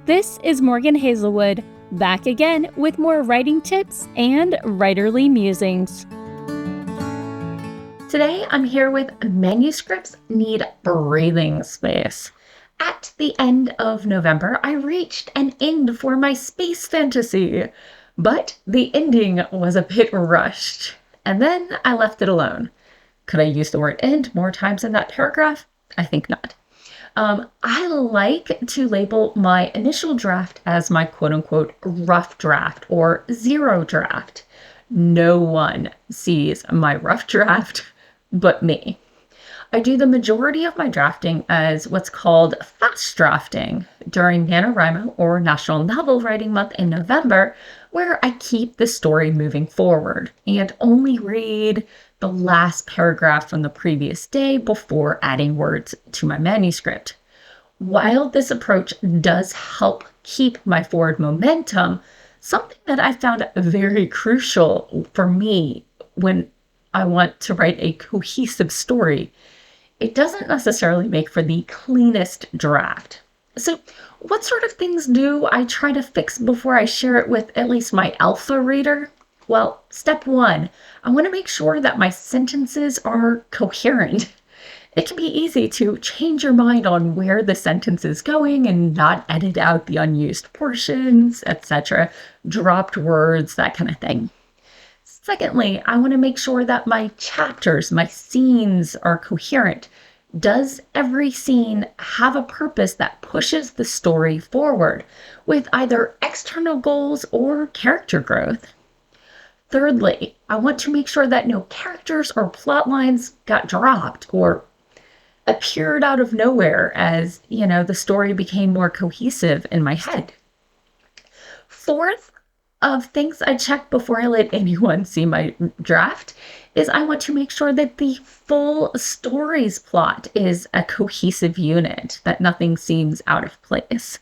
This is Morgan Hazelwood, back again with more writing tips and writerly musings. Today I'm here with Manuscripts Need Breathing Space. At the end of November, I reached an end for my space fantasy, but the ending was a bit rushed, and then I left it alone. Could I use the word end more times in that paragraph? I think not. I like to label my initial draft as my quote-unquote rough draft or zero draft. No one sees my rough draft but me. I do the majority of my drafting as what's called fast drafting during NaNoWriMo or National Novel Writing Month in November, where I keep the story moving forward and only read the last paragraph from the previous day before adding words to my manuscript. While this approach does help keep my forward momentum, something that I found very crucial for me when I want to write a cohesive story, it doesn't necessarily make for the cleanest draft. So what sort of things do I try to fix before I share it with at least my alpha reader? Well, step one, I want to make sure that my sentences are coherent. It can be easy to change your mind on where the sentence is going and not edit out the unused portions, etc., dropped words, that kind of thing. Secondly, I want to make sure that my chapters, my scenes are coherent. Does every scene have a purpose that pushes the story forward with either external goals or character growth? Thirdly, I want to make sure that no characters or plot lines got dropped or appeared out of nowhere as, the story became more cohesive in my head. Fourth, of things I check before I let anyone see my draft is I want to make sure that the full story's plot is a cohesive unit, that nothing seems out of place.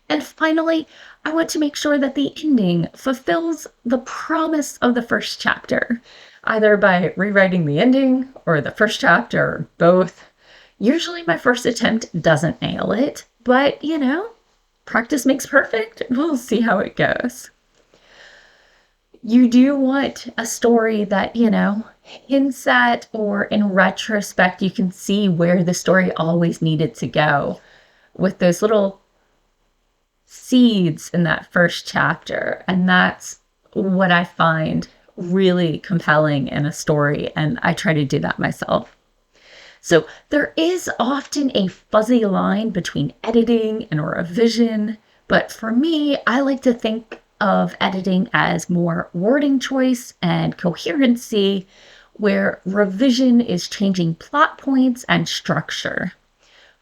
And finally, I want to make sure that the ending fulfills the promise of the first chapter, either by rewriting the ending or the first chapter or both. Usually my first attempt doesn't nail it, but practice makes perfect. We'll see how it goes. You do want a story that, hints at, or in retrospect, you can see where the story always needed to go with those little seeds in that first chapter. And that's what I find really compelling in a story. And I try to do that myself. So there is often a fuzzy line between editing and revision. But for me, I like to think of editing as more wording choice and coherency, where revision is changing plot points and structure.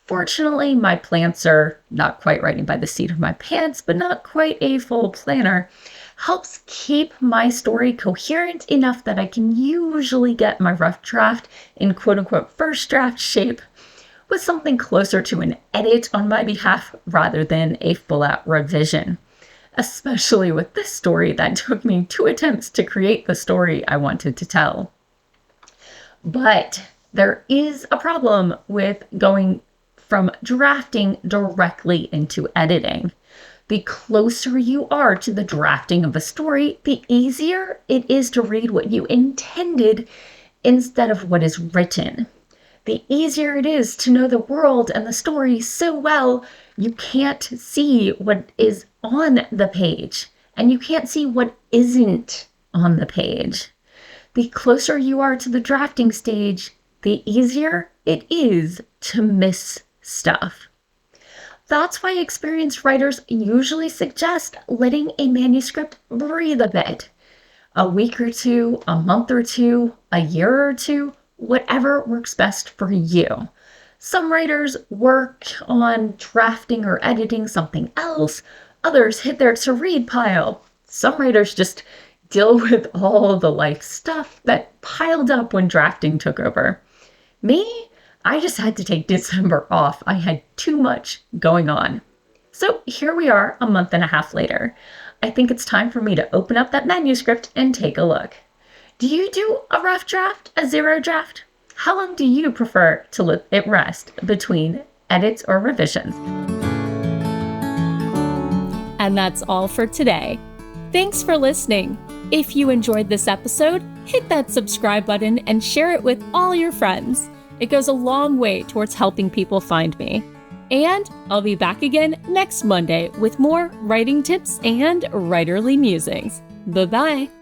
Fortunately, my plants are not quite writing by the seat of my pants, but not quite a full planner, helps keep my story coherent enough that I can usually get my rough draft in quote-unquote first draft shape with something closer to an edit on my behalf rather than a full-out revision. Especially with this story that took me 2 attempts to create the story I wanted to tell. But there is a problem with going from drafting directly into editing. The closer you are to the drafting of a story, the easier it is to read what you intended instead of what is written. The easier it is to know the world and the story so well, you can't see what is on the page, and you can't see what isn't on the page. The closer you are to the drafting stage, the easier it is to miss stuff. That's why experienced writers usually suggest letting a manuscript breathe a bit. A week or two, a month or two, a year or two, whatever works best for you. Some writers work on drafting or editing something else. Others hit their to-read pile. Some writers just deal with all the life stuff that piled up when drafting took over. Me, I just had to take December off. I had too much going on. So here we are a month and a half later. I think it's time for me to open up that manuscript and take a look. Do you do a rough draft, a zero draft? How long do you prefer to let it rest between edits or revisions? And that's all for today. Thanks for listening. If you enjoyed this episode, hit that subscribe button and share it with all your friends. It goes a long way towards helping people find me. And I'll be back again next Monday with more writing tips and writerly musings. Bye-bye.